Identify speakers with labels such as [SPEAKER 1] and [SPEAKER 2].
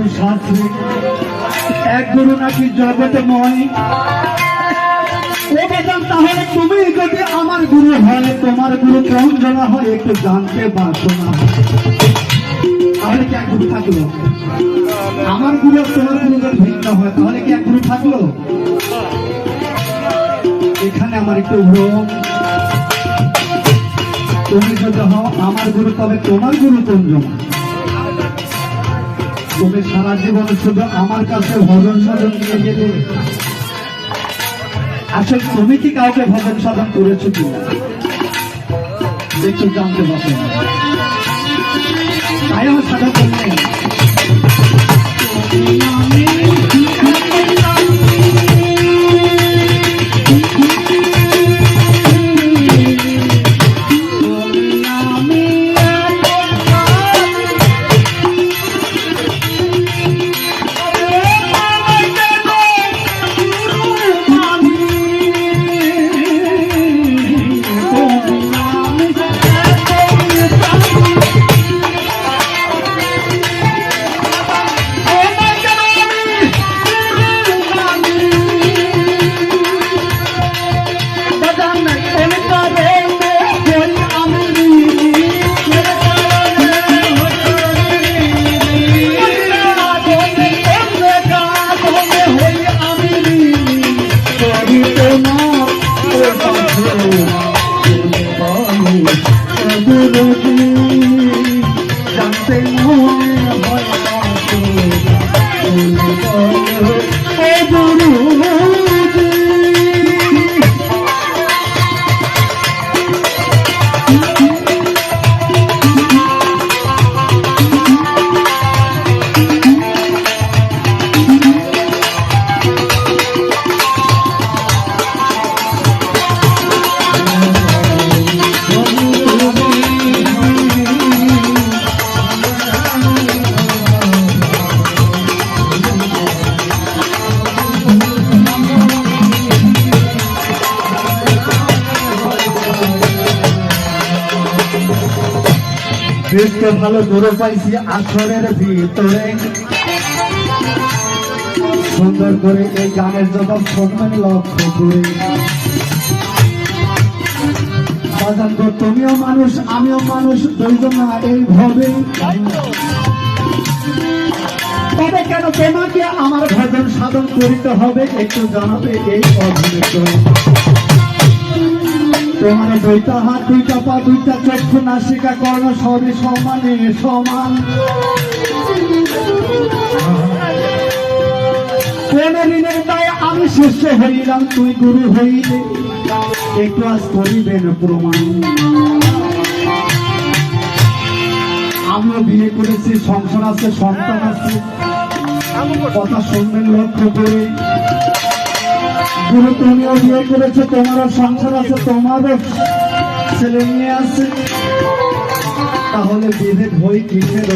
[SPEAKER 1] গুরু শাস্ত্রী, এক গুরু নাকি জগৎময়। তাহলে তুমি যদি আমার গুরু হয়, তোমার গুরু কোন জনা হয় একটু জানতে পারছো না, তাহলে কি এক গুরু থাকলো? আমার গুরু তোমার গুরু যদি ভিন্ন হয় তাহলে কি এক গুরু থাকলো? এখানে আমার একটু ভ্রম। তুমি যদি হও আমার গুরু, তবে তোমার গুরু কোন জনা? তুমি সারা জীবন শুধু আমার কাছে ভজন সাধন নিয়ে গেলে, আসলে তুমি কি কাউকে ভজন সাধন করেছো কিনা একটু জানতে পারবেন। তাই আমার সাধন করলেন জানতে দেখতে ভালো গুরু পাইছি আসরের ভিতরে, সুন্দর করে এই গানের জবাব শুনবেন লক্ষ্য করে। তুমিও মানুষ আমিও মানুষ, দুইজন এইভাবে, তবে কেন তোমাকে আমার ভজন সাধন করিতে হবে একটু জানাবে এই অভিনেত। তোমার দুইটা হাত, দুইটা পা, দুইটা চক্ষু, নাসিকা, কর্ণ সবই সমানে সমান। প্রেমের ঋণের দায়ে আমি শিষ্য হইলাম, তুই গুরু হইলে একটু আজ করিবেন প্রমাণ। আমিও বিয়ে করেছি, সংসার আছে, সন্তান আছে, কথা শুনবেন লক্ষ্য করে। গুরু তুমিও বিয়ে করেছো, তোমারও সংসার আছে, তোমারও ছেলে মেয়ে আছে, তাহলে বিভেদ হই কিসের?